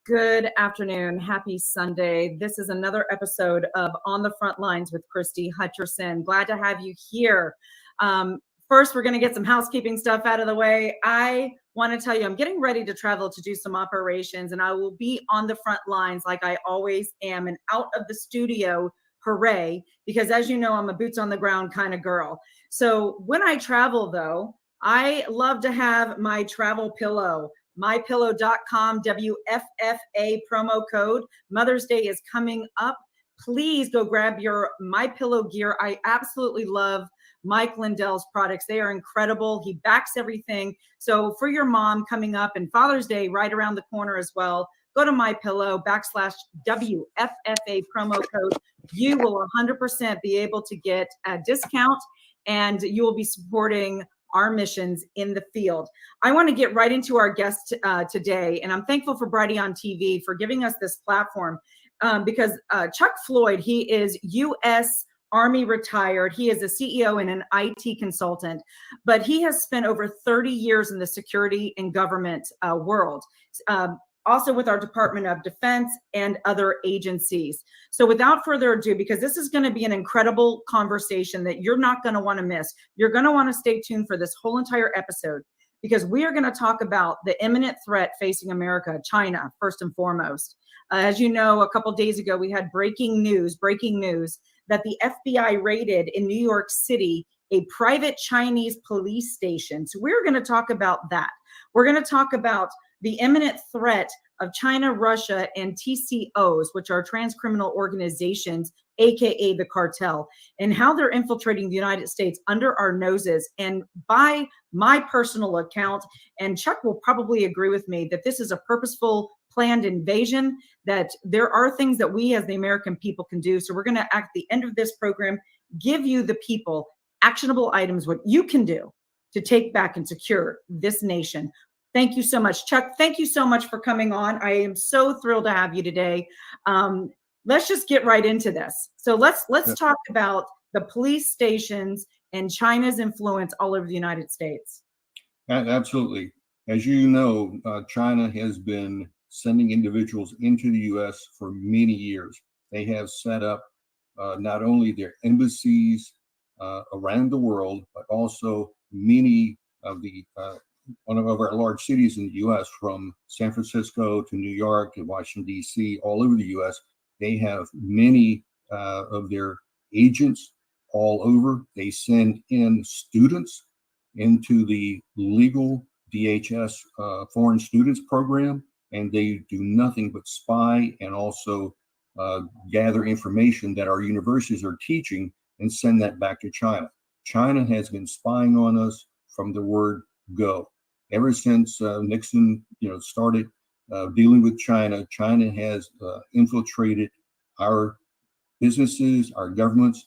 Good afternoon. Happy Sunday. This is another episode of On the Frontlines with Christie Hutcherson. Glad to have you here. First, we're going to get some housekeeping stuff out of the way. I want to tell you, I'm getting ready to travel to do some operations, and I will be on the front lines like I always am and out of the studio. Hooray. Because as you know, I'm a boots on the ground kind of girl. So when I travel, though, I love to have my travel pillow. MyPillow.com, WFFA promo code. Mother's Day is coming up. Please go grab your MyPillow gear. I absolutely love Mike Lindell's products. They are incredible. He backs everything. So for your mom coming up, and Father's Day right around the corner as well, go to MyPillow /WFFA promo code. You will 100% be able to get a discount, and you will be supporting our missions in the field. I want to get right into our guest today, and I'm thankful for Brighty on TV for giving us this platform because Chuck Floyd, he is U.S. Army retired. He is a CEO and an IT consultant, but he has spent over 30 years in the security and government world, also with our Department of Defense and other agencies. So without further ado, because this is going to be an incredible conversation that you're not going to want to miss, you're going to want to stay tuned for this whole entire episode, because we are going to talk about the imminent threat facing America, China, first and foremost. As you know, a couple days ago, we had breaking news that the FBI raided in New York City a private Chinese police station. So we're going to talk about that. We're going to talk about the imminent threat of China, Russia, and TCOs, which are transcriminal organizations, aka the cartel, and how they're infiltrating the United States under our noses. And by my personal account, and Chuck will probably agree with me, that this is a purposeful, planned invasion, that there are things that we as the American people can do. So we're going to, at the end of this program, give you, the people, actionable items, what you can do to take back and secure this nation. Thank you so much, Chuck. Thank you so much for coming on. I am so thrilled to have you today. Let's just get right into this. So let's talk about the police stations and China's influence all over the United States. Absolutely. As you know, China has been sending individuals into the U.S. for many years. They have set up not only their embassies around the world, but also many of the one of our large cities in the U.S., from San Francisco to New York to Washington, D.C., all over the U.S. They have many of their agents all over. They send in students into the legal DHS foreign students program, and they do nothing but spy and also gather information that our universities are teaching and send that back to China. China has been spying on us from the word go. Ever since Nixon, started dealing with China, China has infiltrated our businesses, our governments.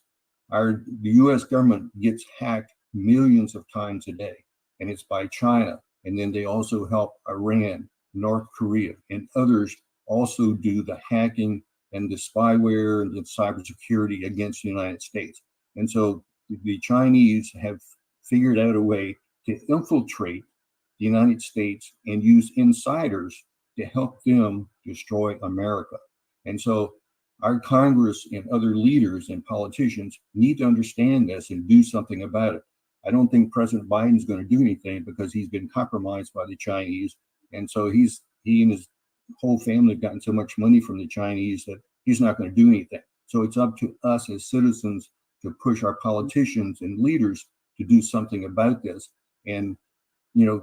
The U.S. government gets hacked millions of times a day, and it's by China. And then they also help Iran, North Korea, and others also do the hacking and the spyware and the cybersecurity against the United States. And so the Chinese have figured out a way to infiltrate the United States and use insiders to help them destroy America. And so our Congress and other leaders and politicians need to understand this and do something about it. I don't think President Biden's going to do anything because he's been compromised by the Chinese. And so he and his whole family have gotten so much money from the Chinese that he's not going to do anything. So it's up to us as citizens to push our politicians and leaders to do something about this. And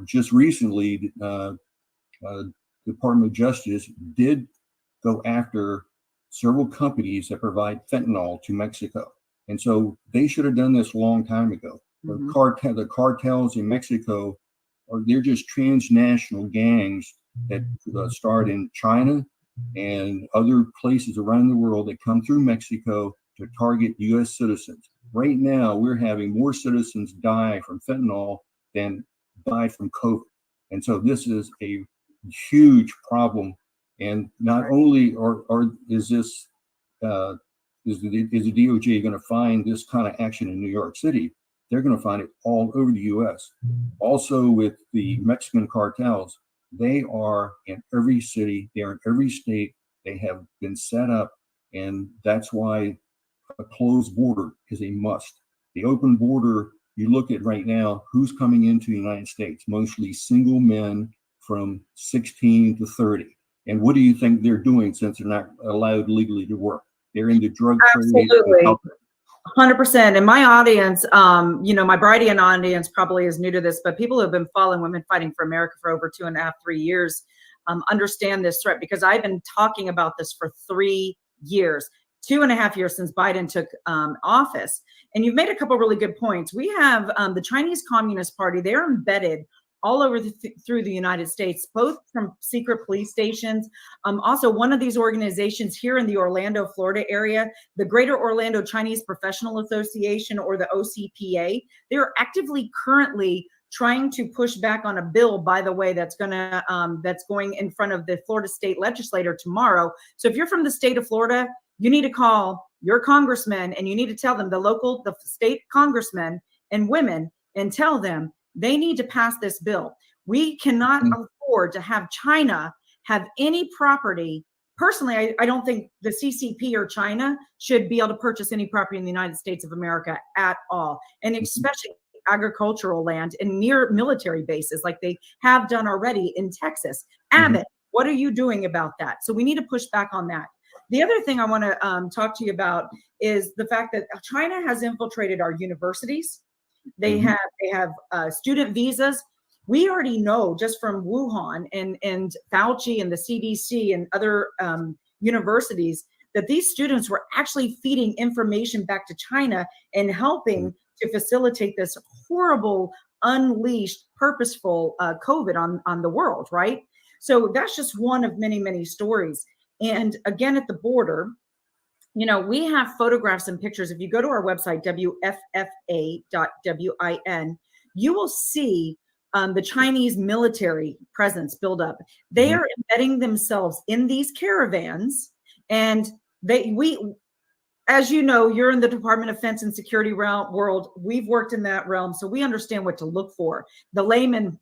just recently, Department of Justice did go after several companies that provide fentanyl to Mexico. And so they should have done this a long time ago. Mm-hmm. The cartels in Mexico they're just transnational gangs that start in China and other places around the world that come through Mexico to target U.S. citizens. Right now, we're having more citizens die from fentanyl than die from COVID. And so this is a huge problem. And not only is the DOJ going to find this kind of action in New York City, they're going to find it all over the U.S. Also, with the Mexican cartels, they are in every city, they are in every state. They have been set up, and that's why a closed border is a must. The open border, you look at right now, who's coming into the United States? Mostly single men from 16 to 30. And what do you think they're doing since they're not allowed legally to work? They're in the drug trade. Absolutely. 100%. And my audience, my Brightian audience probably is new to this, but people who have been following Women Fighting for America for over 2.5, 3 years understand this threat, because I've been talking about this for 3 years, 2.5 years since Biden took office. And you've made a couple really good points. We have the Chinese Communist Party. They're embedded all over through the United States, both from secret police stations. Also, one of these organizations here in the Orlando, Florida area, the Greater Orlando Chinese Professional Association, or the OCPA, they're actively currently trying to push back on a bill, by the way, that's going in front of the Florida State Legislature tomorrow. So if you're from the state of Florida, you need to call your congressman and you need to tell them, the state congressmen and women, and tell them they need to pass this bill. We cannot afford to have China have any property. Personally, I don't think the CCP or China should be able to purchase any property in the United States of America at all, and especially agricultural land and near military bases like they have done already in Texas. Abbott, what are you doing about that? So we need to push back on that. The other thing I want to talk to you about is the fact that China has infiltrated our universities. They have student visas. We already know just from Wuhan and Fauci and the CDC and other universities that these students were actually feeding information back to China and helping to facilitate this horrible, unleashed, purposeful COVID on the world, right? So that's just one of many, many stories. And again, at the border, we have photographs and pictures. If you go to our website, WFFA.win, you will see the Chinese military presence build up. They are embedding themselves in these caravans, and as you know, you're in the Department of Defense and Security world. We've worked in that realm, so we understand what to look for. The layman,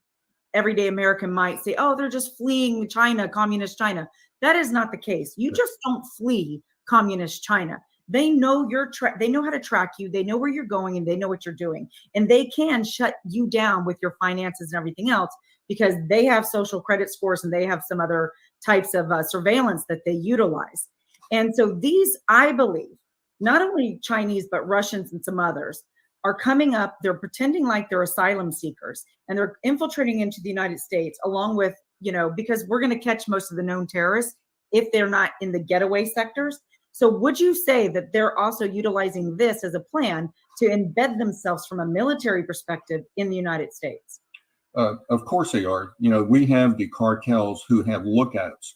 everyday American might say, oh, they're just fleeing China, communist China. That is not the case. You just don't flee communist China. They know they know how to track you. They know where you're going, and they know what you're doing. And they can shut you down with your finances and everything else, because they have social credit scores and they have some other types of surveillance that they utilize. And so these, I believe, not only Chinese, but Russians and some others are coming up. They're pretending like they're asylum seekers, and they're infiltrating into the United States along with, because we're going to catch most of the known terrorists if they're not in the getaway sectors. So would you say that they're also utilizing this as a plan to embed themselves from a military perspective in the United States? Of course they are. We have the cartels who have lookouts.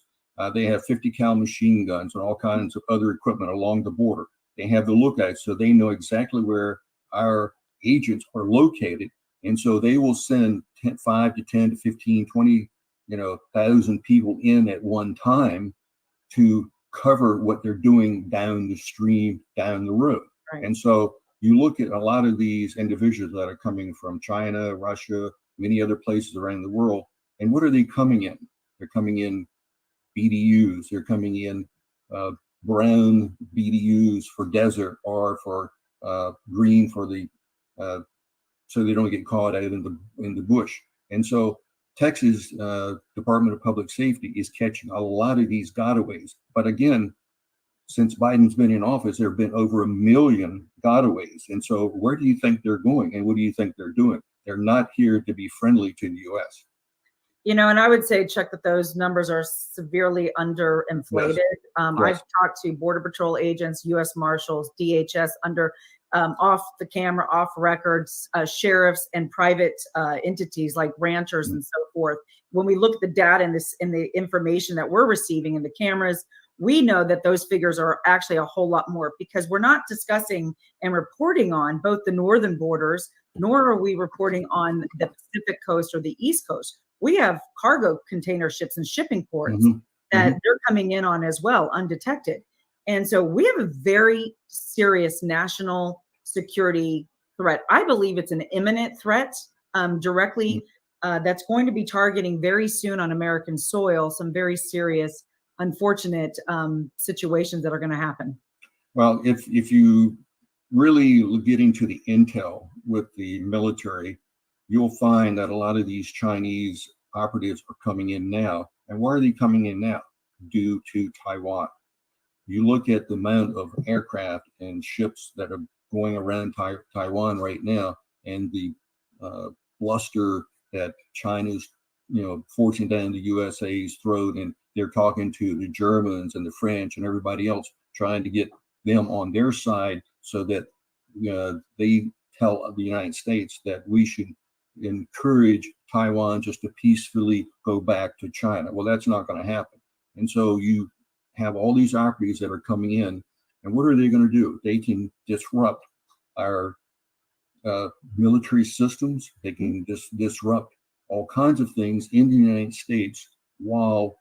They have 50 cal machine guns and all kinds of other equipment along the border. They have the lookouts, so they know exactly where our agents are located. And so they will send 5 to 10 to 15, 20, 1,000 people in at one time to cover what they're doing down the stream, down the road. Right. And so you look at a lot of these individuals that are coming from China, Russia, many other places around the world. And what are they coming in? They're coming in BDUs. They're coming in brown BDUs for desert, or for green for the so they don't get caught out in the bush. And so Texas Department of Public Safety is catching a lot of these gotaways. But again, since Biden's been in office, there have been over 1 million gotaways. And so where do you think they're going, and what do you think they're doing? They're not here to be friendly to the U.S. And I would say, Chuck, that those numbers are severely underinflated. Yes. I've talked to Border Patrol agents, U.S. Marshals, DHS, off the camera, off records, sheriffs, and private entities like ranchers and so forth. When we look at the data and the information that we're receiving in the cameras, we know that those figures are actually a whole lot more, because we're not discussing and reporting on both the northern borders, nor are we reporting on the Pacific coast or the East Coast. We have cargo container ships and shipping ports that they're coming in on as well, undetected. And so we have a very serious national security threat. I believe it's an imminent threat directly that's going to be targeting very soon on American soil some very serious, unfortunate situations that are going to happen. Well, if you really get into the intel with the military, you'll find that a lot of these Chinese operatives are coming in now. And why are they coming in now? Due to Taiwan. You look at the amount of aircraft and ships that are going around Taiwan right now, and the bluster that China's, forcing down the USA's throat, and they're talking to the Germans and the French and everybody else, trying to get them on their side so that they tell the United States that we should encourage Taiwan just to peacefully go back to China. Well, that's not going to happen. And so you have all these operatives that are coming in, and what are they going to do? They can disrupt our military systems. They can disrupt all kinds of things in the United States while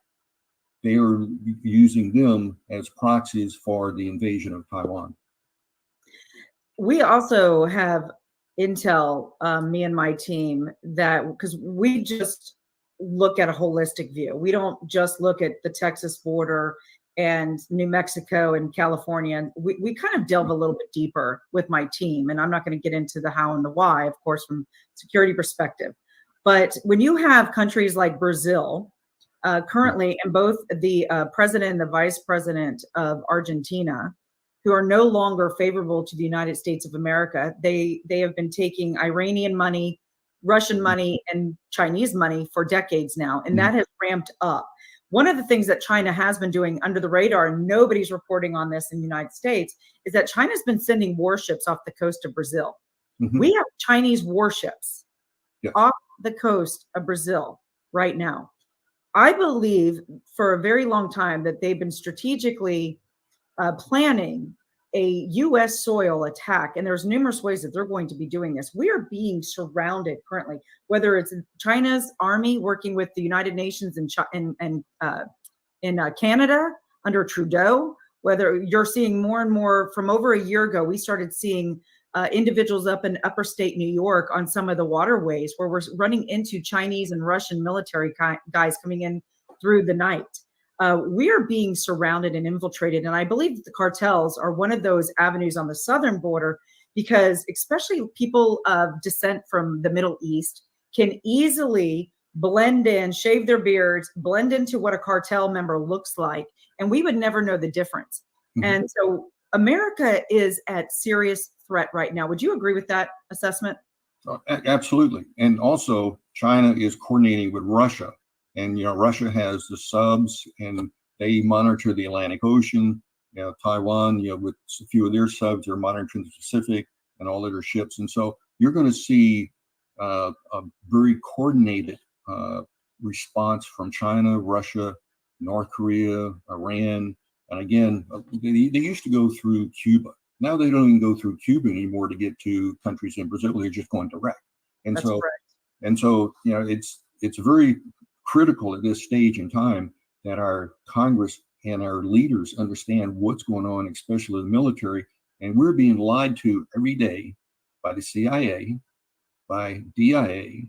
they are using them as proxies for the invasion of Taiwan. We also have intel, me and my team, that because we just look at a holistic view. We don't just look at the Texas border and New Mexico and California. We kind of delve a little bit deeper with my team, and I'm not going to get into the how and the why, of course, from security perspective. But when you have countries like Brazil, currently, and both the president and the vice president of Argentina, who are no longer favorable to the United States of America, they have been taking Iranian money, Russian money, and Chinese money for decades now, and that has ramped up. One of the things that China has been doing under the radar, and nobody's reporting on this in the United States, is that China's been sending warships off the coast of Brazil. We have Chinese warships off the coast of Brazil right now. I believe for a very long time that they've been strategically planning a U.S. soil attack, and there's numerous ways that they're going to be doing this. We are being surrounded currently, whether it's China's army working with the United Nations in Canada under Trudeau, whether you're seeing more and more. From over a year ago, we started seeing individuals up in upper state New York on some of the waterways where we're running into Chinese and Russian military guys coming in through the night. We are being surrounded and infiltrated. And I believe that the cartels are one of those avenues on the southern border, because especially people of descent from the Middle East can easily blend in, shave their beards, blend into what a cartel member looks like, and we would never know the difference. And so America is at serious threat right now. Would you agree with that assessment? Absolutely. And also, China is coordinating with Russia. And, Russia has the subs, and they monitor the Atlantic Ocean. Taiwan, with a few of their subs, are monitoring the Pacific and all of their ships. And so you're going to see a very coordinated response from China, Russia, North Korea, Iran. And again, they used to go through Cuba. Now they don't even go through Cuba anymore to get to countries in Brazil. They're just going direct. And That's so, correct. and so, it's very critical at this stage in time that our Congress and our leaders understand what's going on, especially the military. And we're being lied to every day by the CIA, by DIA,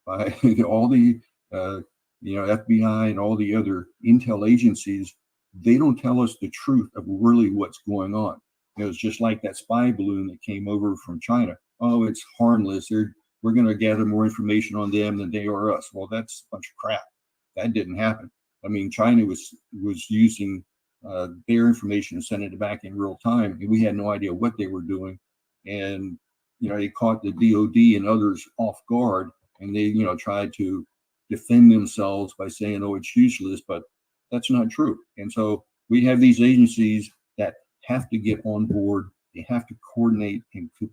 by all the FBI and all the other intel agencies. They don't tell us the truth of really what's going on. It's just like that spy balloon that came over from China. Oh, it's harmless. We're going to gather more information on them than they are us. Well, that's a bunch of crap. That didn't happen. I mean, China was using their information and sending it back in real time, and we had no idea what they were doing. And they caught the DOD and others off guard, and they tried to defend themselves by saying, "Oh, it's useless," but that's not true. And so we have these agencies that have to get on board. They have to coordinate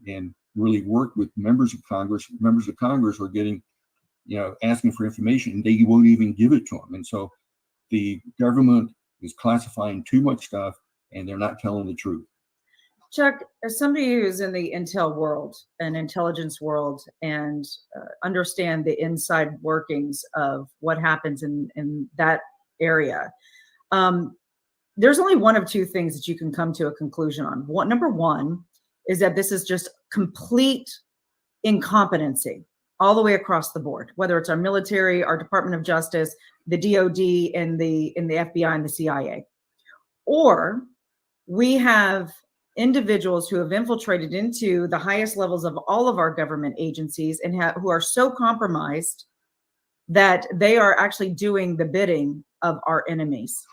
and really work with members of Congress. Members of Congress are getting asking for information, and they won't even give it to them. And so the government is classifying too much stuff, and they're not telling the truth. Chuck, as somebody who's in the intel world and intelligence world and understand the inside workings of what happens in that area, there's only one of two things that you can come to a conclusion on. Number one is that this is just complete incompetency all the way across the board, whether it's our military, our Department of Justice, the DOD, and the FBI and the CIA. Or we have individuals who have infiltrated into the highest levels of all of our government agencies and who are so compromised that they are actually doing the bidding of our enemies.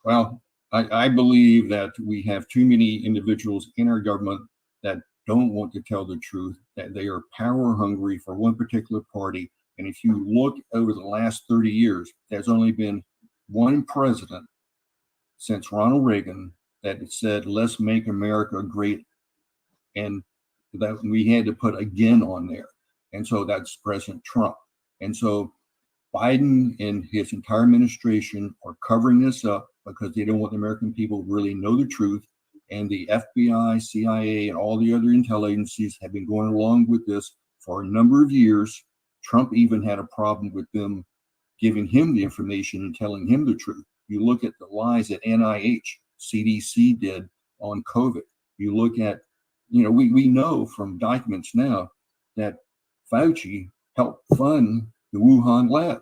Well, I believe that we have too many individuals in our government that don't want to tell the truth, that they are power hungry for one particular party. And if you look over the last 30 years, there's only been one president since Ronald Reagan that said, let's make America great. And that we had to put again on there. And so that's President Trump. And so Biden and his entire administration are covering this up because they don't want the American people to really know the truth. And the FBI, CIA, and all the other intel agencies have been going along with this for a number of years. Trump even had a problem with them giving him the information and telling him the truth. You look at the lies that NIH, CDC did on COVID. You look at, we know from documents now that Fauci helped fund the Wuhan lab.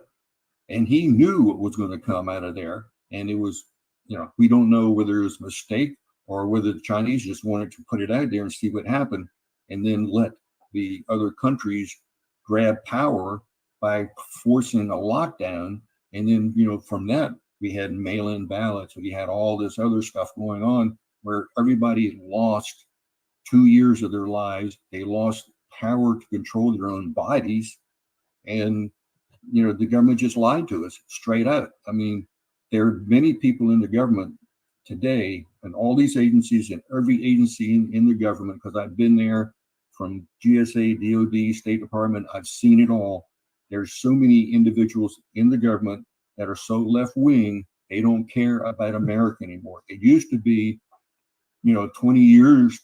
And he knew what was going to come out of there. And it was, we don't know whether it was a mistake or whether the Chinese just wanted to put it out there and see what happened and then let the other countries grab power by forcing a lockdown. And then, from that, we had mail-in ballots. We had all this other stuff going on where everybody lost 2 years of their lives. They lost power to control their own bodies. And, the government just lied to us straight out. I mean, there are many people in the government today and all these agencies and every agency in the government, because I've been there from GSA, DOD, State Department, I've seen it all. There's so many individuals in the government that are so left-wing, they don't care about America anymore. It used to be, 20 years,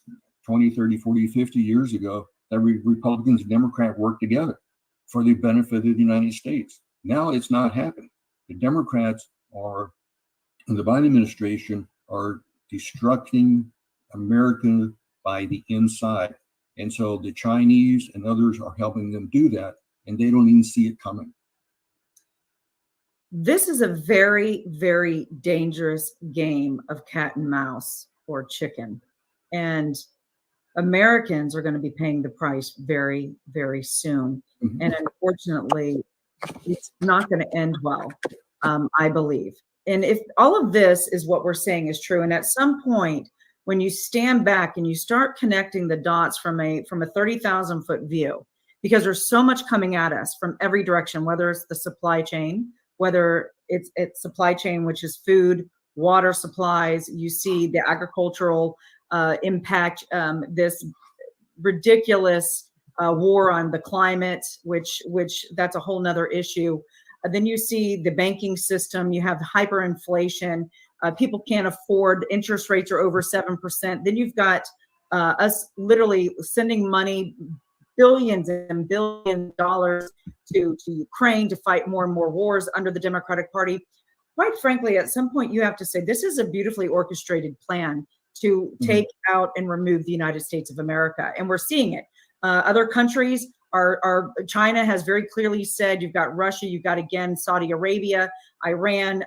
20, 30, 40, 50 years ago, that Republicans and Democrats worked together for the benefit of the United States. Now it's not happening. The Democrats and the Biden administration are destructing America by the inside. And so the Chinese and others are helping them do that, and they don't even see it coming. This is a very, very dangerous game of cat and mouse or chicken. And Americans are going to be paying the price very, very soon. Mm-hmm. And unfortunately, it's not going to end well, I believe. And if all of this is what we're saying is true, and at some point, when you stand back and you start connecting the dots from a 30,000 foot view, because there's so much coming at us from every direction, whether it's the supply chain, whether it's supply chain, which is food, water supplies, you see the agricultural impact, this ridiculous war on the climate, which that's a whole nother issue. Then you see the banking system, you have hyperinflation, people can't afford, interest rates are over 7%. Then you've got us literally sending money, billions and billions of dollars to Ukraine to fight more and more wars under the Democratic Party. Quite frankly, at some point you have to say this is a beautifully orchestrated plan to take out and remove the United States of America. And we're seeing it. Other countries are China has very clearly said, you've got Russia, you've got again Saudi Arabia, Iran,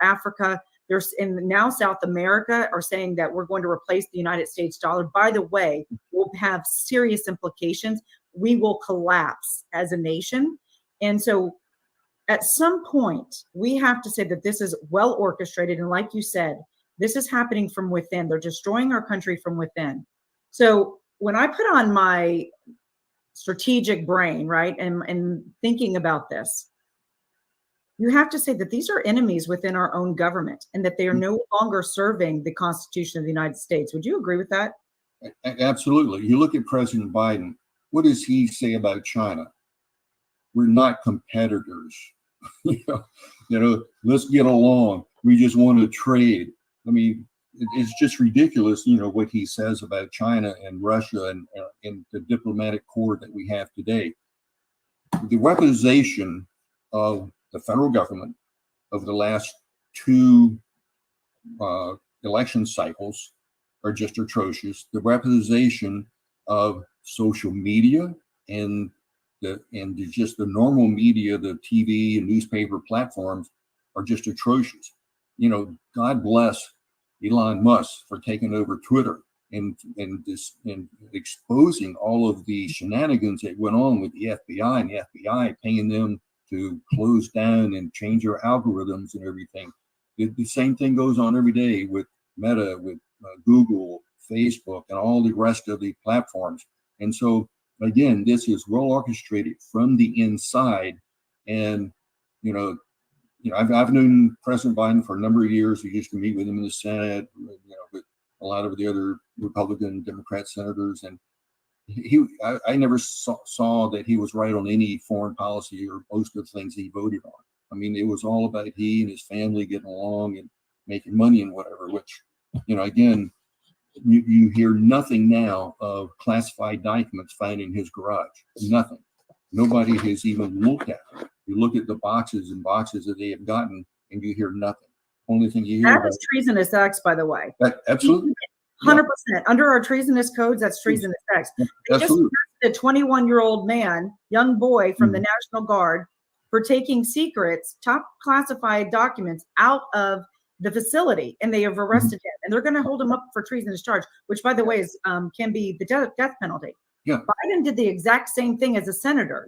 Africa. There's and now South America are saying that we're going to replace the United States dollar. By the way, will have serious implications. We will collapse as a nation. And so at some point, we have to say that this is well orchestrated. And like you said, this is happening from within. They're destroying our country from within. So when I put on my strategic brain, right, and thinking about this, you have to say that these are enemies within our own government and that they are no longer serving the Constitution of the United States. Would you agree with that? Absolutely. You look at President Biden. What does he say about China? We're not competitors. Let's get along. We just want to trade. I mean, it's just ridiculous, what he says about China and Russia and the diplomatic corps that we have today. The weaponization of the federal government over the last two election cycles are just atrocious. The weaponization of social media and just the normal media, the TV and newspaper platforms are just atrocious. God bless Elon Musk for taking over Twitter and exposing all of the shenanigans that went on with the FBI, and the FBI paying them to close down and change their algorithms and everything. The same thing goes on every day with Meta, with Google, Facebook, and all the rest of the platforms. And so, again, this is well orchestrated from the inside. And, I've known President Biden for a number of years. We used to meet with him in the Senate, with a lot of the other Republican and Democrat senators. And I never saw that he was right on any foreign policy or most of the things he voted on. I mean, it was all about he and his family getting along and making money and whatever, which, again, you hear nothing now of classified documents found in his garage. Nothing. Nobody has even looked at them. You look at the boxes and boxes that they have gotten, and you hear nothing. Only thing you hear that is treasonous acts, by the way. Absolutely. 100%. Under our treasonous codes, that's treasonous acts. They just arrested a 21-year-old man, young boy from the National Guard, for taking secrets, top classified documents out of the facility, and they have arrested him, and they're going to hold him up for treasonous charge, which, by the way, is can be the death penalty. Yeah. Biden did the exact same thing as a senator.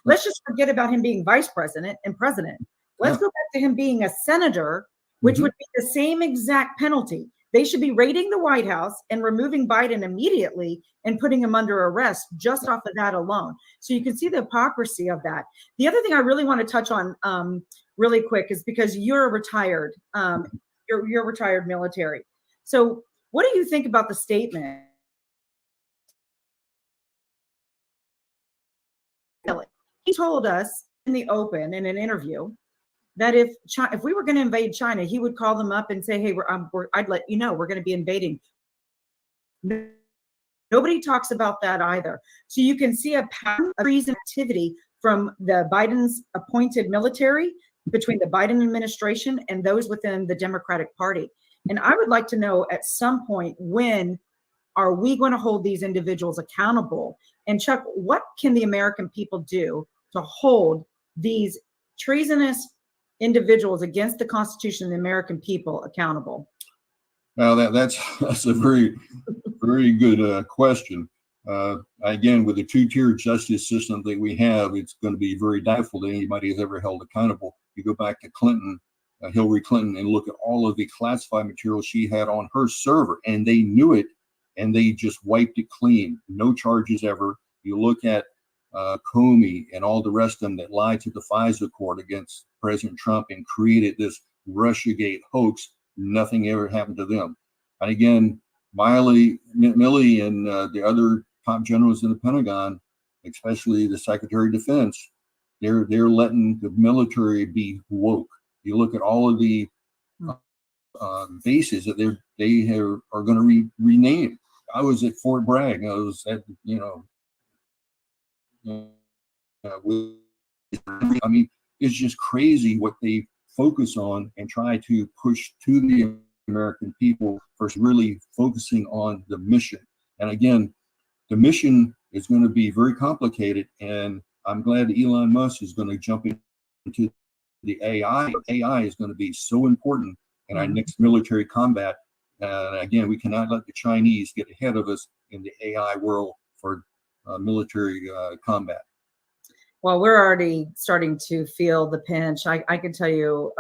Let's just forget about him being vice president and president. Let's go back to him being a senator, which would be the same exact penalty. They should be raiding the White House and removing Biden immediately and putting him under arrest just off of that alone. So you can see the hypocrisy of that. The other thing I really want to touch on really quick is because you're retired, you're retired military. So what do you think about the statement? He told us in the open in an interview that if we were going to invade China, he would call them up and say, "Hey, I'd let you know we're going to be invading." Nobody talks about that either. So you can see a pattern of treason activity from the Biden's appointed military, between the Biden administration and those within the Democratic Party. And I would like to know at some point, when are we going to hold these individuals accountable? And Chuck, what can the American people do to hold these treasonous individuals against the Constitution and the American people accountable? Well, that's a very, very good question. Again, with the two-tier justice system that we have, it's going to be very doubtful that anybody is ever held accountable. You go back to Clinton, Hillary Clinton, and look at all of the classified material she had on her server, and they knew it, and they just wiped it clean. No charges ever. You look at Comey and all the rest of them that lied to the FISA court against President Trump and created this Russiagate hoax. Nothing ever happened to them. And again, Milley and the other top generals in the Pentagon, especially the Secretary of Defense, they're letting the military be woke. You look at all of the bases that are going to rename. I was at Fort Bragg. I was at I mean, it's just crazy what they focus on and try to push to the American people versus really focusing on the mission. And again, the mission is going to be very complicated, and I'm glad Elon Musk is going to jump into the AI. AI is going to be so important in our next military combat. And again, we cannot let the Chinese get ahead of us in the AI world for military combat. Well, we're already starting to feel the pinch. I can tell you,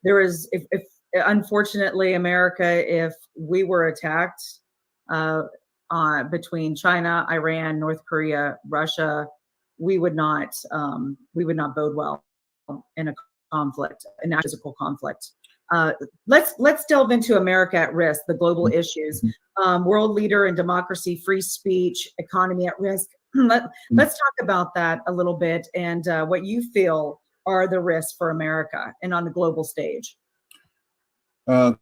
there is, if unfortunately, America, if we were attacked between China, Iran, North Korea, Russia, we would not bode well in a conflict, in a physical conflict. Let's delve into America at risk, the global issues. World leader in democracy, free speech, economy at risk. Let's talk about that a little bit, and what you feel are the risks for America and on the global stage. I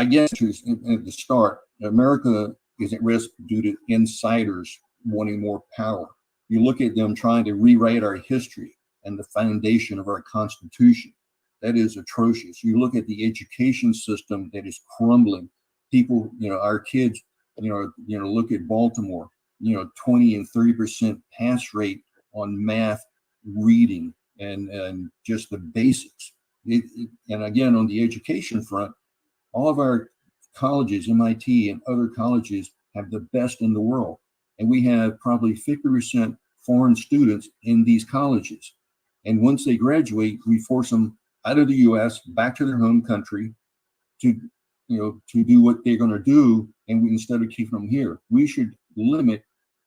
guess at the start, America is at risk due to insiders wanting more power. You look at them trying to rewrite our history and the foundation of our Constitution. That is atrocious. You look at the education system that is crumbling. People, our kids, look at Baltimore. 20 and 30% pass rate on math, reading, and just the basics. And again, on the education front, all of our colleges, MIT and other colleges, have the best in the world. And we have probably 50% foreign students in these colleges. And once they graduate, we force them out of the US, back to their home country to do what they're going to do. And instead of keeping them here, we should limit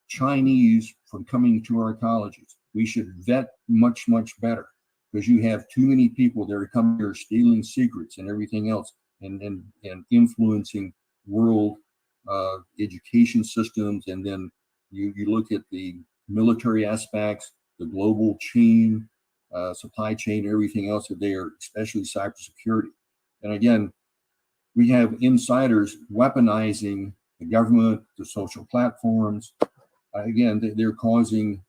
Chinese from coming to our colleges. We should vet much, much better, because you have too many people that are coming here stealing secrets and everything else, and influencing world education systems. And then you look at the military aspects, the global chain, supply chain, everything else that they are, especially cybersecurity. And again, we have insiders weaponizing the government, the social platforms. Again, they're causing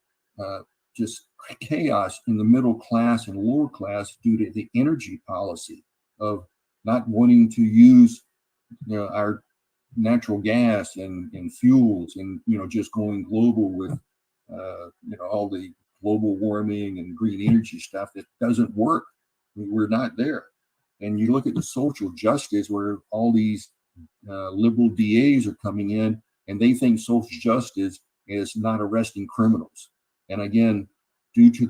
just chaos in the middle class and lower class due to the energy policy of not wanting to use our natural gas and fuels, and just going global with all the global warming and green energy stuff. That doesn't work. We're not there. And you look at the social justice, where all these liberal DAs are coming in, and they think social justice is not arresting criminals. And again, due to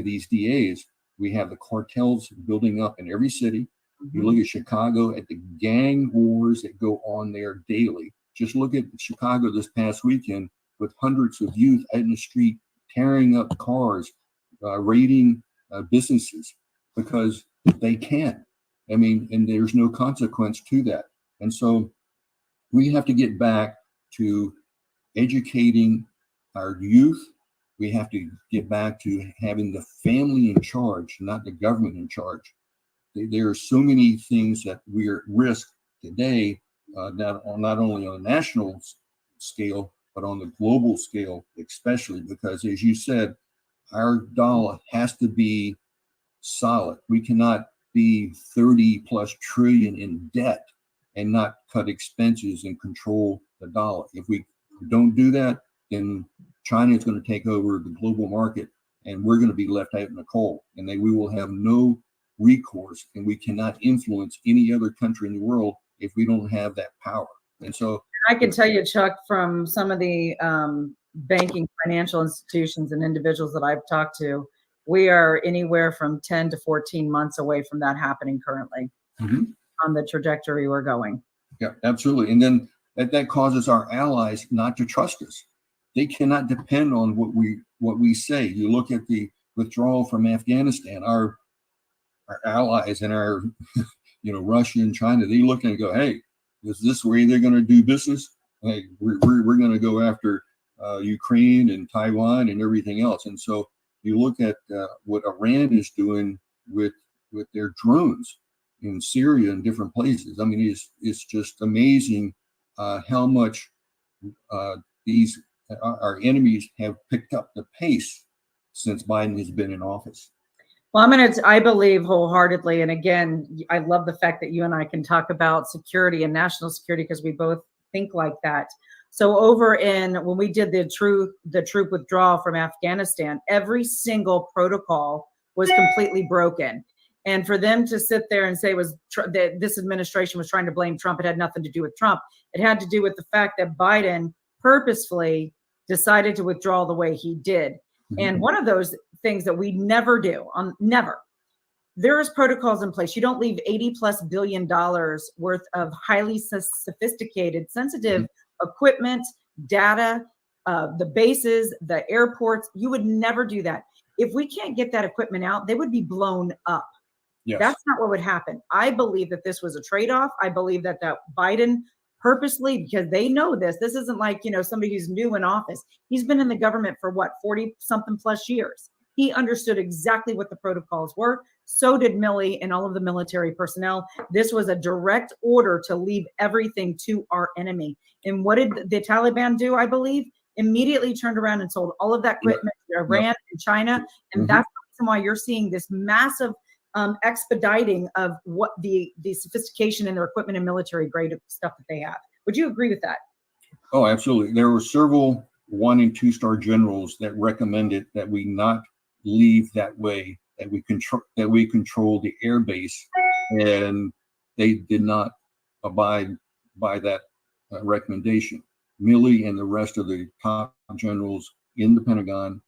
these DAs, we have the cartels building up in every city. You look at Chicago, at the gang wars that go on there daily. Just look at Chicago this past weekend, with hundreds of youth out in the street tearing up cars, raiding businesses, because they can. I mean, and there's no consequence to that. And so we have to get back to educating our youth. We have to get back to having the family in charge, not the government in charge. There are so many things that we're at risk today, not only on a national scale, but on the global scale, especially because, as you said, our dollar has to be solid. We cannot be 30 plus trillion in debt and not cut expenses and control the dollar. If we don't do that, then China is going to take over the global market, and we're going to be left out in the cold, and we will have no recourse, and we cannot influence any other country in the world if we don't have that power. And so I can tell you, Chuck, from some of the banking financial institutions and individuals that I've talked to, we are anywhere from 10 to 14 months away from that happening currently on the trajectory we're going. Yeah, absolutely. And then that causes our allies not to trust us. They cannot depend on what we say. You look at the withdrawal from Afghanistan, our allies and our Russia and China, they look and go, hey, is this where they're going to do business? Hey, we're going to go after Ukraine and Taiwan and everything else. And so you look at what Iran is doing with their drones in Syria and different places. I mean, it's just amazing how much our enemies have picked up the pace since Biden has been in office. Well, I believe wholeheartedly, and again, I love the fact that you and I can talk about security and national security, because we both think like that. So when we did the troop withdrawal from Afghanistan, every single protocol was completely broken. And for them to sit there and say that this administration was trying to blame Trump, it had nothing to do with Trump. It had to do with the fact that Biden purposefully decided to withdraw the way he did. And one of those things that we never do, never, there's protocols in place. You don't leave $80+ billion worth of highly sophisticated, sensitive equipment, data, the bases, the airports. You would never do that. If we can't get that equipment out, they would be blown up. Yes. That's not what would happen. I believe that this was a trade-off. I believe that Biden purposely, because they know this isn't like, somebody who's new in office. He's been in the government for 40 something plus years. He understood exactly what the protocols were. So did Milley and all of the military personnel. This was a direct order to leave everything to our enemy. And what did the Taliban do? I believe immediately turned around and sold all of that equipment to Iran and China. And that's the reason why you're seeing this massive expediting of what the sophistication in their equipment and military grade stuff that they have. Would you agree with that? Oh, absolutely. There were several 1- and 2-star generals that recommended that we not leave that way, that we control the air base, and they did not abide by that recommendation. Milley and the rest of the top generals in the Pentagon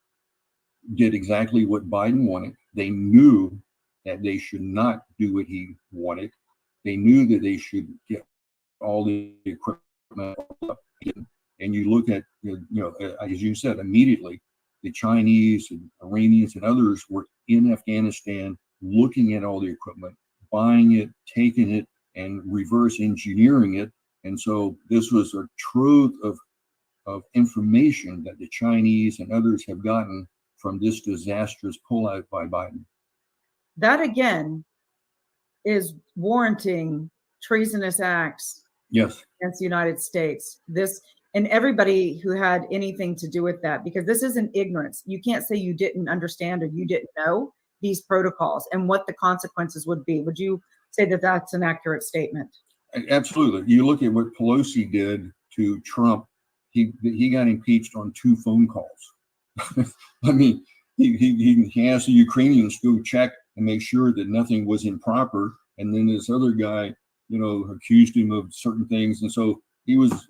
did exactly what Biden wanted. They knew that they should not do what he wanted. They knew that they should get all the equipment up. And you look at, as you said, immediately, the Chinese and Iranians and others were in Afghanistan looking at all the equipment, buying it, taking it, and reverse engineering it. And so this was a trove of information that the Chinese and others have gotten from this disastrous pullout by Biden. That again is warranting treasonous acts Yes. against the United States. This and everybody who had anything to do with that, because this isn't ignorance. You can't say you didn't understand or you didn't know these protocols and what the consequences would be. Would you say that that's an accurate statement? Absolutely. You look at what Pelosi did to Trump. He got impeached on 2 phone calls. I mean, he asked the Ukrainians to go check and make sure that nothing was improper. And then this other guy, accused him of certain things. And so he was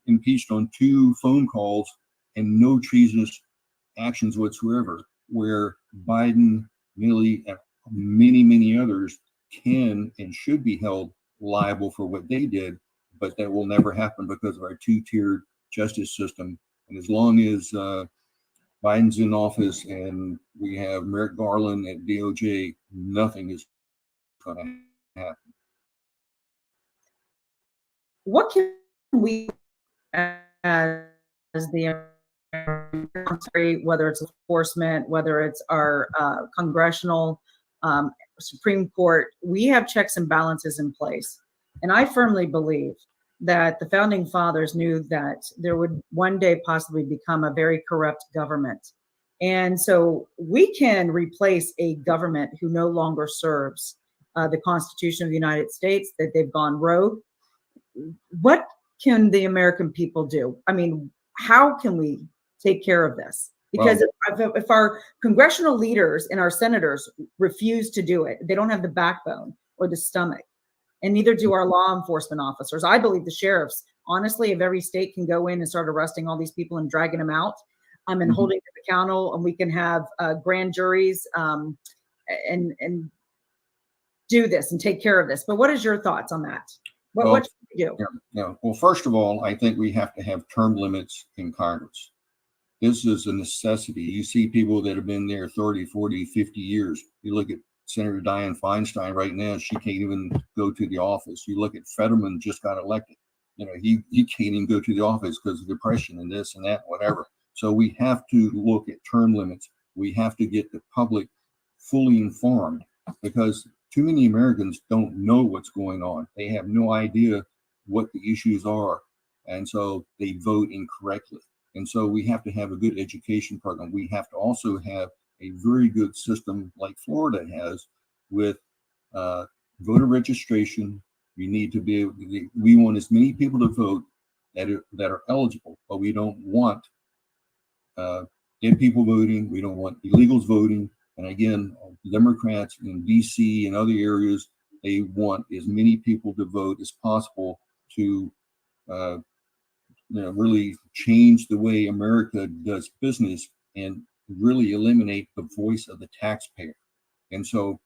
impeached on 2 phone calls and no treasonous actions whatsoever, where Biden, Milley, and many, many others can and should be held liable for what they did, but that will never happen because of our 2-tiered justice system. And as long as Biden's in office and we have Merrick Garland at DOJ, nothing is going to happen. What can we, as the country, whether it's enforcement, whether it's our congressional, Supreme Court, we have checks and balances in place. And I firmly believe that the founding fathers knew that there would one day possibly become a very corrupt government. And so we can replace a government who no longer serves the Constitution of the United States, that they've gone rogue. What can the American people do? I mean, how can we take care of this? Because if our congressional leaders and our senators refuse to do it, they don't have the backbone or the stomach, and neither do our law enforcement officers. I believe the sheriffs, honestly, of every state can go in and start arresting all these people and dragging them out and holding them accountable, and we can have grand juries and do this and take care of this. But what is your thoughts on that? What should we do? Well, first of all, I think we have to have term limits in Congress. This is a necessity. You see people that have been there 30, 40, 50 years. You look at Senator Dianne Feinstein right now, she can't even go to the office. You look at Fetterman, just got elected. He can't even go to the office because of depression and this and that, whatever. So we have to look at term limits. We have to get the public fully informed, because too many Americans don't know what's going on. They have no idea what the issues are. And so they vote incorrectly. And so we have to have a good education program. We have to also have a very good system like Florida has with voter registration. You need to be able to, we want as many people to vote that are eligible, but we don't want dead people voting. We don't want illegals voting. And again, Democrats in DC and other areas, they want as many people to vote as possible to really change the way America does business and really eliminate the voice of the taxpayer. And so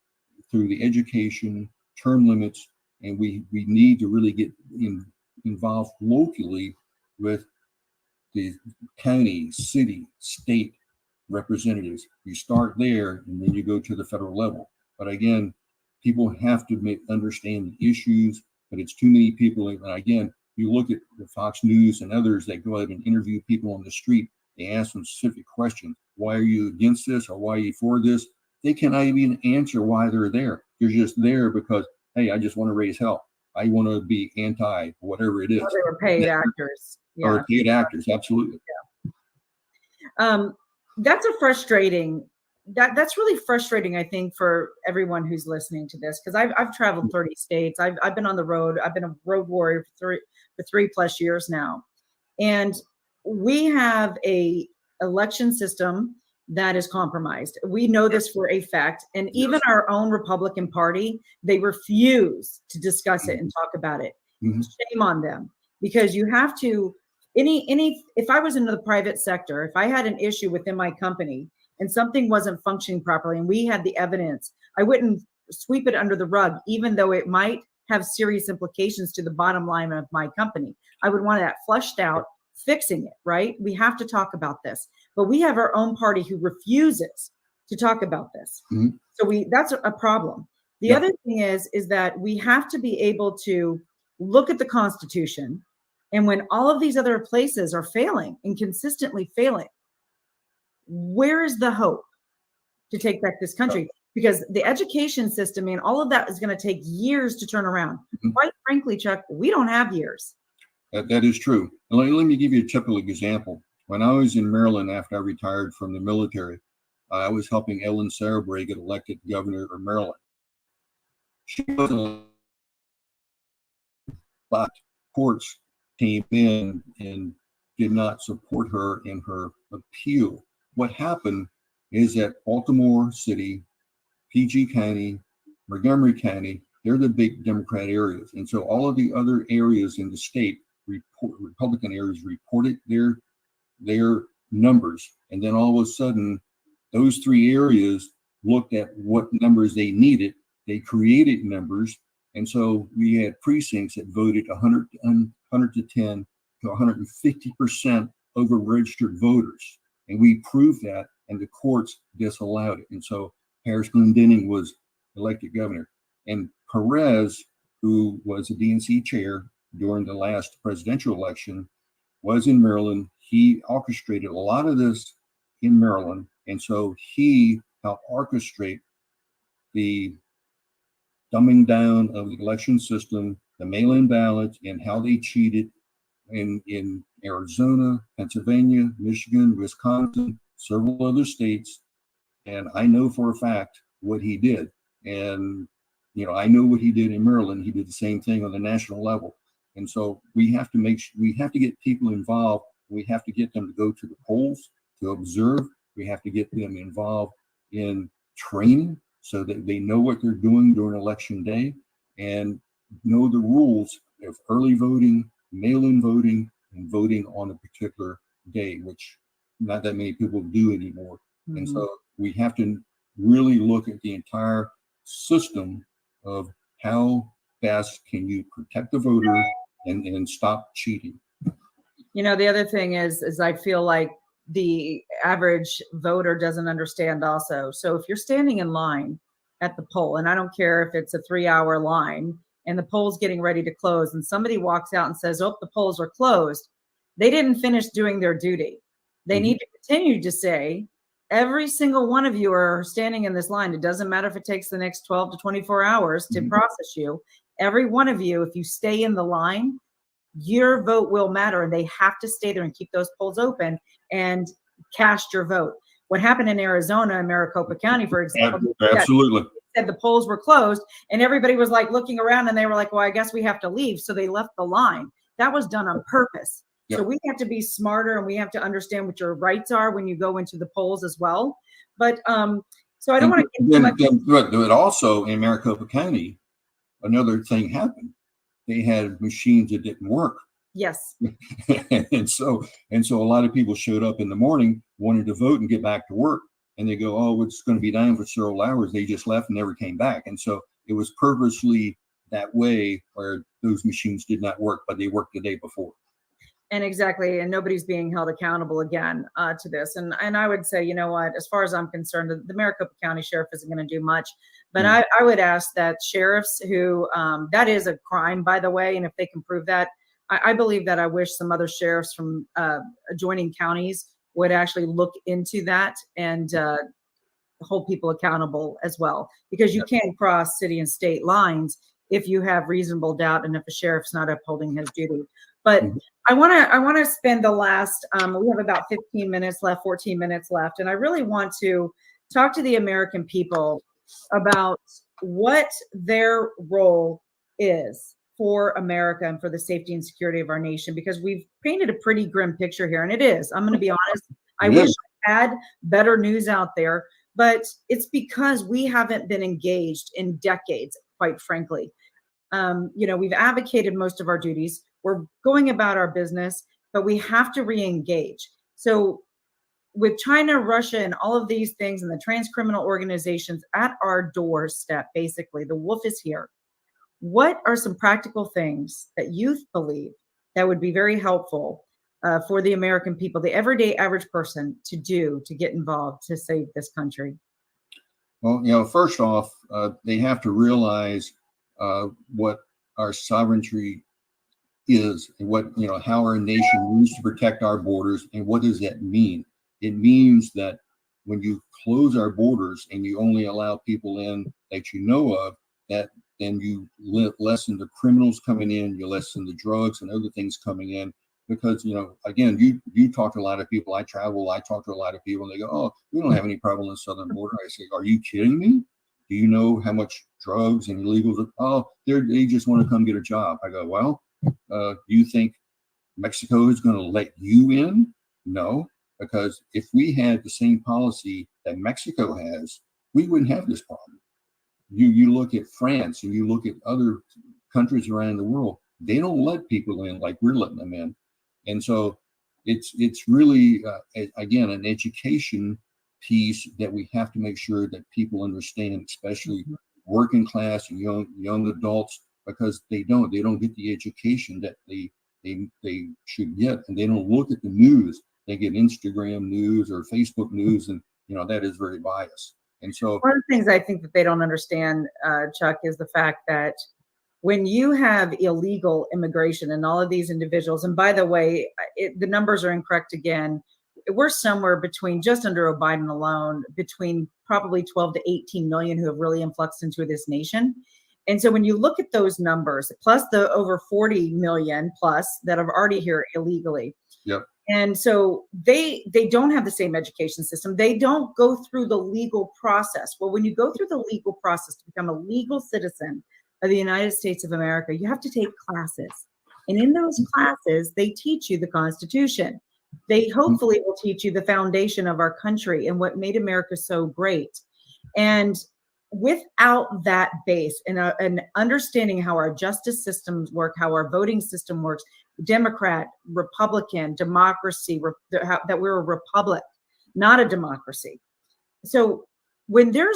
through the education, term limits, and we need to really get involved locally with the county, city, state representatives. You start there and then you go to the federal level. But again, people have to understand the issues, but it's too many people. And again, you look at the Fox News and others that go out and interview people on the street. They ask them specific questions. Why are you against this, or why are you for this? They cannot even answer why they're there. They're just there because, hey, I just want to raise hell. I want to be anti whatever it is. Or they were paid actors. Yeah. Or paid actors, absolutely. Yeah. That's a frustrating. That's really frustrating, I think, for everyone who's listening to this, because I've traveled 30 states. I've been on the road. I've been a road warrior for 3+ years now. And we have a election system that is compromised. We know this for a fact. And even our own Republican Party, they refuse to discuss it and talk about it. Shame on them, because you have to, if I was in the private sector, if I had an issue within my company and something wasn't functioning properly and we had the evidence, I wouldn't sweep it under the rug, even though it might have serious implications to the bottom line of my company. I would want that flushed out, fixing it, right? We have to talk about this. But we have our own party who refuses to talk about this. So that's a problem. The other thing is that we have to be able to look at the Constitution. And when all of these other places are failing and consistently failing, where is the hope to take back this country? Because the education system and all of that is going to take years to turn around. Quite frankly, Chuck, we don't have years. That is true. And let me give you a typical example. When I was in Maryland after I retired from the military, I was helping Ellen Sarabray get elected governor of Maryland. She wasn't, but courts came in and did not support her in her appeal. What happened is that Baltimore City, PG County, Montgomery County, they're the big Democrat areas. And so all of the other areas in the state, Republican areas, reported their numbers. And then all of a sudden, those three areas looked at what numbers they needed. They created numbers. And so we had precincts that voted 100 to 10 to 150% over registered voters. And we proved that, and the courts disallowed it. And so Harris Glendenning was elected governor. And Perez, who was the DNC chair during the last presidential election, was in Maryland. He orchestrated a lot of this in Maryland. And so he helped orchestrate the dumbing down of the election system, the mail-in ballots, and how they cheated in Arizona, Pennsylvania, Michigan, Wisconsin, several other states. And I know for a fact what he did. And, I know what he did in Maryland. He did the same thing on the national level. And so we have to get people involved. We have to get them to go to the polls to observe. We have to get them involved in training so that they know what they're doing during election day and know the rules of early voting, mail-in voting, and voting on a particular day, which not that many people do anymore. And so we have to really look at the entire system of how best can you protect the voter and stop cheating. The other thing is I feel like the average voter doesn't understand also. So if you're standing in line at the poll, and I don't care if it's a 3-hour line and the poll's getting ready to close and somebody walks out and says, oh, the polls are closed, they didn't finish doing their duty. They need to continue to say, every single one of you are standing in this line. It doesn't matter if it takes the next 12 to 24 hours to process you. Every one of you, if you stay in the line, your vote will matter, and they have to stay there and keep those polls open and cast your vote. What happened in Arizona, in Maricopa County, for example, absolutely, said the polls were closed, and everybody was like looking around, and they were like, well, I guess we have to leave. So they left the line. That was done on purpose. So we have to be smarter, and we have to understand what your rights are when you go into the polls as well. But so I don't want to get too much. But also in Maricopa County, another thing happened. They had machines that didn't work. Yes. and so a lot of people showed up in the morning, wanted to vote and get back to work. And they go, oh, it's going to be down for several hours. They just left and never came back. And so it was purposely that way where those machines did not work, but they worked the day before. And exactly. And nobody's being held accountable again to this. And I would say, you know what, as far as I'm concerned, the Maricopa County Sheriff isn't going to do much. But I would ask that sheriffs who, that is a crime, by the way. And if they can prove that, I believe that I wish some other sheriffs from adjoining counties would actually look into that and hold people accountable as well. Because you can't cross city and state lines if you have reasonable doubt and if a sheriff's not upholding his duty. But I want to spend the last, we have about 15 minutes left, 14 minutes left. And I really want to talk to the American people about what their role is for America and for the safety and security of our nation, because we've painted a pretty grim picture here. And it is, I'm going to be honest, I wish I had better news out there, but it's because we haven't been engaged in decades, quite frankly. We've advocated most of our duties. We're going about our business, but we have to re-engage. So with China, Russia, and all of these things and the transcriminal organizations at our doorstep, basically, the wolf is here. What are some practical things that you believe that would be very helpful for the American people, the everyday average person, to do to get involved to save this country? Well, first off, they have to realize what our sovereignty is and what, how our nation needs to protect our borders. And what does that mean? It means that when you close our borders and you only allow people in that you know of, that then you lessen the criminals coming in, you lessen the drugs and other things coming in. Because, again, you talk to a lot of people. I talk to a lot of people, and they go, oh, we don't have any problem on the southern border. I say, are you kidding me? Do you know how much drugs and illegals? Oh, they just want to come get a job. I go, well, you think Mexico is going to let you in? No, because if we had the same policy that Mexico has, we wouldn't have this problem. You look at France and you look at other countries around the world, they don't let people in like we're letting them in. And so it's really, again, an education piece that we have to make sure that people understand, especially working class and young adults, because they don't get the education that they should get, and they don't look at the news. They get Instagram news or Facebook news, and that is very biased. And so one of the things I think that they don't understand, Chuck, is the fact that when you have illegal immigration and all of these individuals, and by the way, the numbers are incorrect again, we're somewhere between, just under Biden alone, between probably 12 to 18 million who have really influxed into this nation. And so when you look at those numbers, plus the over 40 million plus that are already here illegally. Yep. And so they don't have the same education system. They don't go through the legal process. Well, when you go through the legal process to become a legal citizen of the United States of America, you have to take classes. And in those classes, they teach you the Constitution. They hopefully will teach you the foundation of our country and what made America so great. And without that base and understanding how our justice systems work, how our voting system works, Democrat, Republican, democracy, that we're a republic, not a democracy. So when you're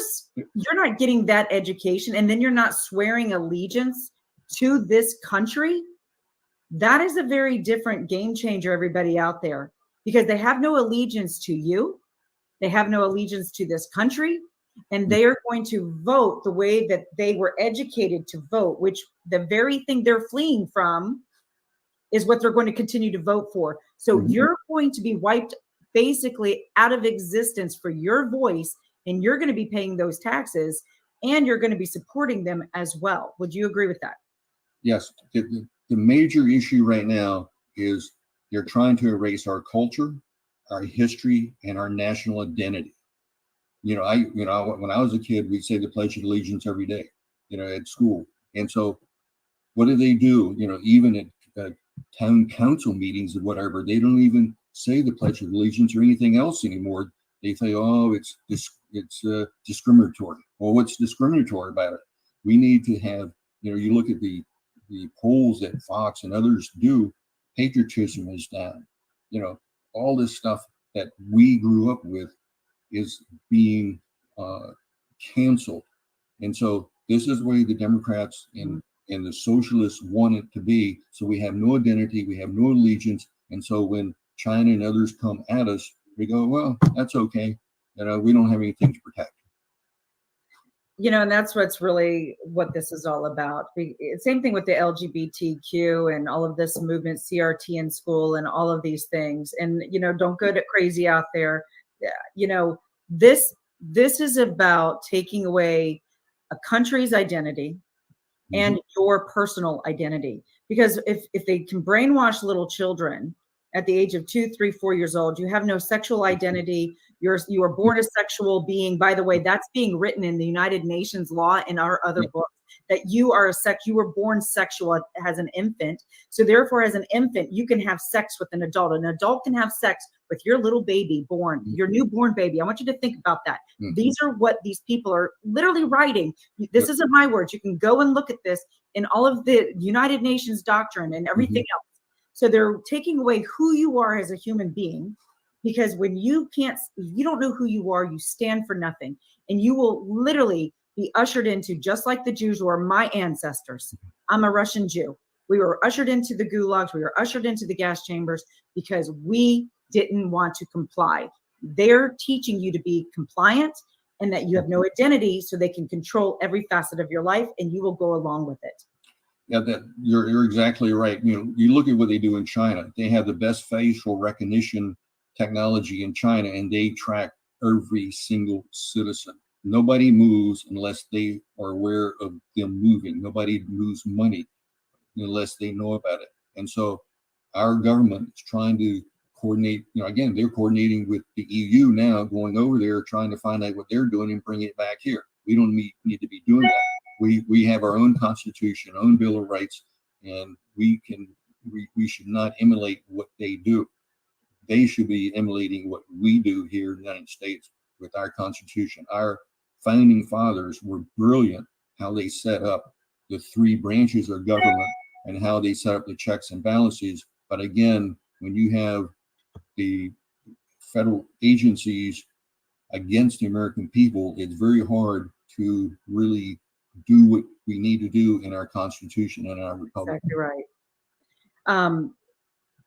not getting that education, and then you're not swearing allegiance to this country, that is a very different game changer, everybody out there, because they have no allegiance to you. They have no allegiance to this country, and they are going to vote the way that they were educated to vote, which the very thing they're fleeing from is what they're going to continue to vote for. So you're going to be wiped basically out of existence for your voice, and you're going to be paying those taxes, and you're going to be supporting them as well. Would you agree with that? Yes. The major issue right now is they're trying to erase our culture, our history, and our national identity. When I was a kid, we'd say the Pledge of Allegiance every day, at school. And so what do? Even at town council meetings and whatever, they don't even say the Pledge of Allegiance or anything else anymore. They say, oh, it's discriminatory. Well, what's discriminatory about it? We need to have, you look at the polls that Fox and others do, patriotism is down. All this stuff that we grew up with is being canceled. And so this is the way the Democrats and the socialists want it to be. So we have no identity, we have no allegiance. And so when China and others come at us, we go, well, that's okay. We don't have anything to protect. And that's what this is all about. Same thing with the LGBTQ and all of this movement, CRT in school and all of these things. And, don't go crazy out there. This is about taking away a country's identity and your personal identity. Because if they can brainwash little children at the age of 2, 3, 4 years old, you have no sexual identity. You are born a sexual being. By the way, that's being written in the United Nations law and our other books. that you are you were born sexual as an infant. So therefore, as an infant, you can have sex with an adult. An adult can have sex with your little baby born, your newborn baby. I want you to think about that. These are what these people are literally writing. This isn't my words. You can go and look at this in all of the United Nations doctrine and everything else. So they're taking away who you are as a human being, because when you don't know who you are, you stand for nothing. And you will literally be ushered into, just like the Jews were, my ancestors. I'm a Russian Jew. We were ushered into the gulags. We were ushered into the gas chambers because we didn't want to comply. They're teaching you to be compliant and that you have no identity, so they can control every facet of your life, and you will go along with it. Yeah, you're exactly right. You look at what they do in China. They have the best facial recognition technology in China, and they track every single citizen. Nobody moves unless they are aware of them moving. Nobody moves money unless they know about it. And so our government is trying to coordinate, again, they're coordinating with the EU now, going over there, trying to find out what they're doing and bring it back here. We don't need to be doing that. We have our own constitution, own Bill of Rights, and we should not emulate what they do. They should be emulating what we do here in the United States with our Constitution. Our founding fathers were brilliant how they set up the three branches of government and how they set up the checks and balances. But again, when you have the federal agencies against the American people, it's very hard to really do what we need to do in our Constitution and our republic. Exactly right.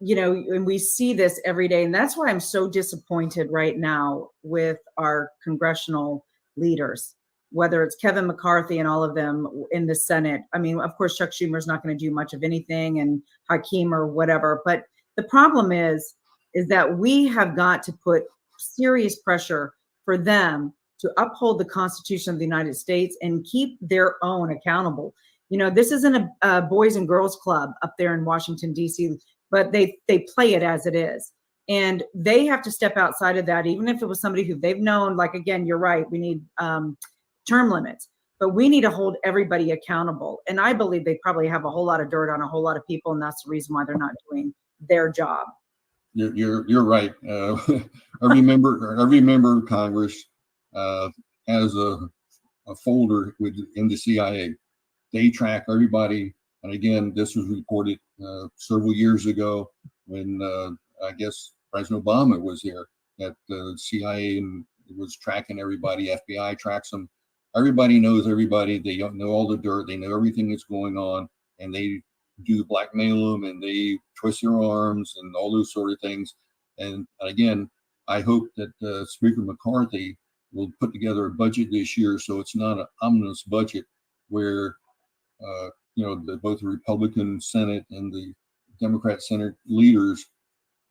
And we see this every day. And that's why I'm so disappointed right now with our congressional leaders, whether it's Kevin McCarthy and all of them in the Senate. I mean, of course, Chuck Schumer's not going to do much of anything, and Hakeem or whatever. But the problem is that we have got to put serious pressure for them to uphold the Constitution of the United States and keep their own accountable. This isn't a boys and girls club up there in Washington, D.C., but they play it as it is. And they have to step outside of that, even if it was somebody who they've known, like, again, you're right, we need term limits, but we need to hold everybody accountable. And I believe they probably have a whole lot of dirt on a whole lot of people, and that's the reason why they're not doing their job. You're right. Every member of Congress has a folder in the CIA. They track everybody. And again, this was reported several years ago when I guess President Obama was there, that the CIA was tracking everybody. FBI tracks them. Everybody knows everybody. They know all the dirt. They know everything that's going on, and they do blackmail them, and they twist their arms and all those sort of things. And again, I hope that Speaker McCarthy will put together a budget this year, so it's not an omnibus budget where both the Republican Senate and the Democrat Senate leaders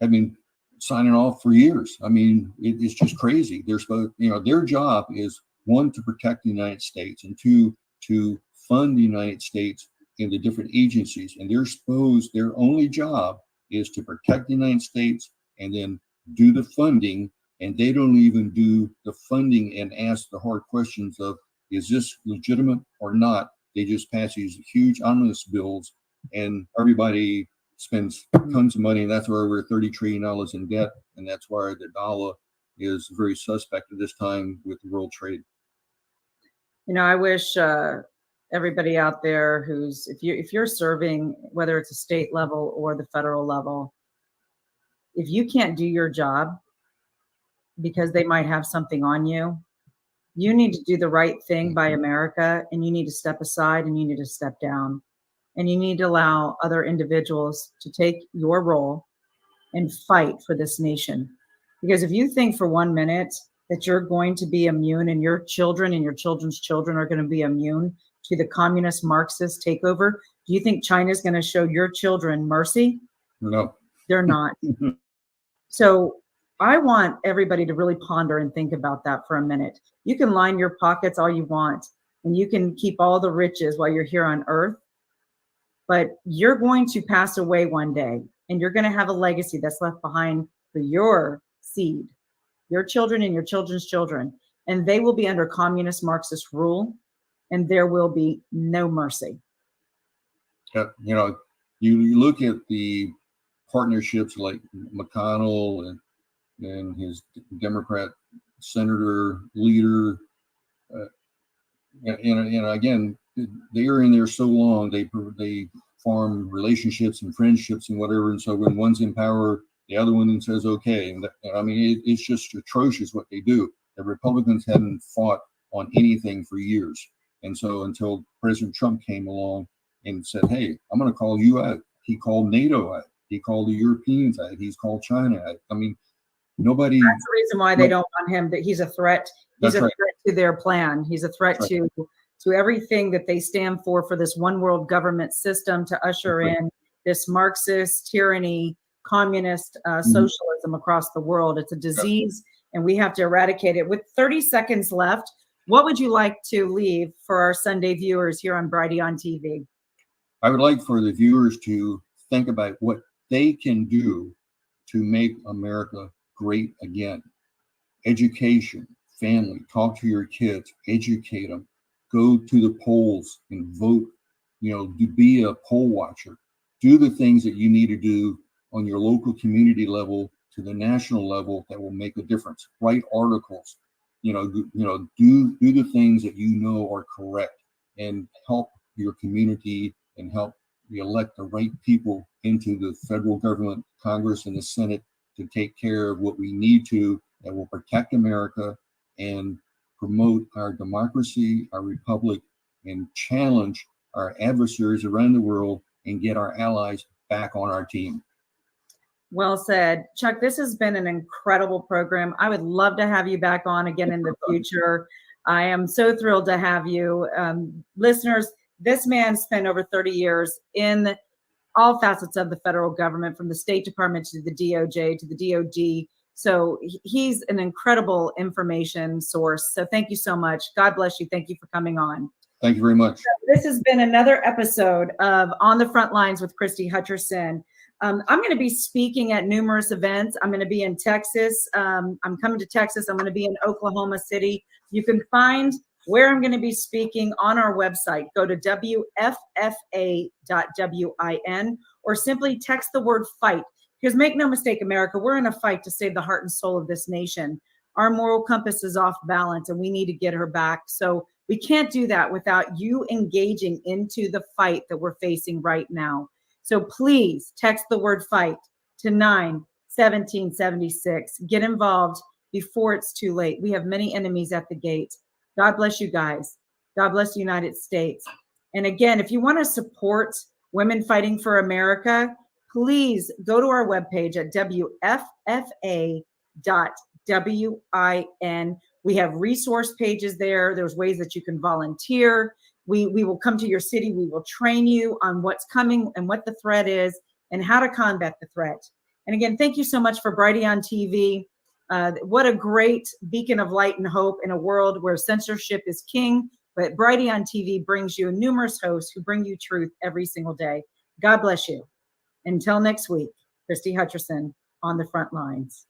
have been signing off for years. I mean, it's just crazy. They're supposed, their job is, one, to protect the United States, and two, to fund the United States in the different agencies. And their only job is to protect the United States and then do the funding. And they don't even do the funding and ask the hard questions of, is this legitimate or not? They just pass these huge omnibus bills, and everybody spends tons of money. And that's why we're $30 trillion in debt. And that's why the dollar is very suspect at this time with world trade. I wish everybody out there if you're serving, whether it's a state level or the federal level, if you can't do your job because they might have something on you, you need to do the right thing by America, and you need to step aside, and you need to step down, and you need to allow other individuals to take your role and fight for this nation. Because if you think for 1 minute that you're going to be immune, and your children and your children's children are going to be immune to the communist Marxist takeover, do you think China's going to show your children mercy? No. They're not. So I want everybody to really ponder and think about that for a minute. You can line your pockets all you want, and you can keep all the riches while you're here on earth, but you're going to pass away one day, and you're going to have a legacy that's left behind for your seed, your children and your children's children, and they will be under communist Marxist rule. and there will be no mercy. You know, you look at the partnerships like McConnell and his Democrat senator leader, and again, they are in there so long, they form relationships and friendships and whatever, and so when one's in power, the other one says okay, and I mean it's just atrocious what they do. The Republicans haven't fought on anything for years, and so until President Trump came along and said, hey, I'm going to call you out. He called NATO out. He called the Europeans out. He's called China out. I mean, nobody. That's the reason why they don't want him. That he's a threat. He's a threat to their plan. He's a threat to everything that they stand for this one world government system to usher in this Marxist tyranny, communist socialism across the world. It's a disease, and we have to eradicate it. With 30 seconds left, what would you like to leave for our Sunday viewers here on Brighteon TV? I would like for the viewers to think about what they can do to make America great again. Education, family, talk to your kids, educate them, go to the polls and vote, be a poll watcher, do the things that you need to do on your local community level to the national level that will make a difference. Write articles, do the things that you know are correct and help your community and help elect the right people into the federal government, Congress, and the Senate to take care of what we need to that will protect America and promote our democracy, our republic, and challenge our adversaries around the world and get our allies back on our team. Well said. Chuck, this has been an incredible program. I would love to have you back on again in the future. I am so thrilled to have you. Listeners, this man spent over 30 years in all facets of the federal government, from the State Department to the DOJ to the DOD. So he's an incredible information source. So thank you so much. God bless you. Thank you for coming on. Thank you very much. This has been another episode of On the Front Lines with Christie Hutcherson. I'm going to be speaking at numerous events. I'm going to be in Texas. I'm coming to Texas. I'm going to be in Oklahoma City. You can find where I'm going to be speaking on our website. Go to WFFA.win or simply text the word fight. Because make no mistake, America, we're in a fight to save the heart and soul of this nation. Our moral compass is off balance and we need to get her back. So we can't do that without you engaging into the fight that we're facing right now. So please text the word fight to 91776. Get involved before it's too late. We have many enemies at the gate. God bless you guys. God bless the United States. And again, if you want to support women fighting for America, please go to our webpage at WFFA.win. We have resource pages there. There's ways that you can volunteer. We will come to your city. We will train you on what's coming and what the threat is and how to combat the threat. And again, thank you so much for Brighteon TV. What a great beacon of light and hope in a world where censorship is king. But Brighteon TV brings you numerous hosts who bring you truth every single day. God bless you. Until next week, Christie Hutcherson on the front lines.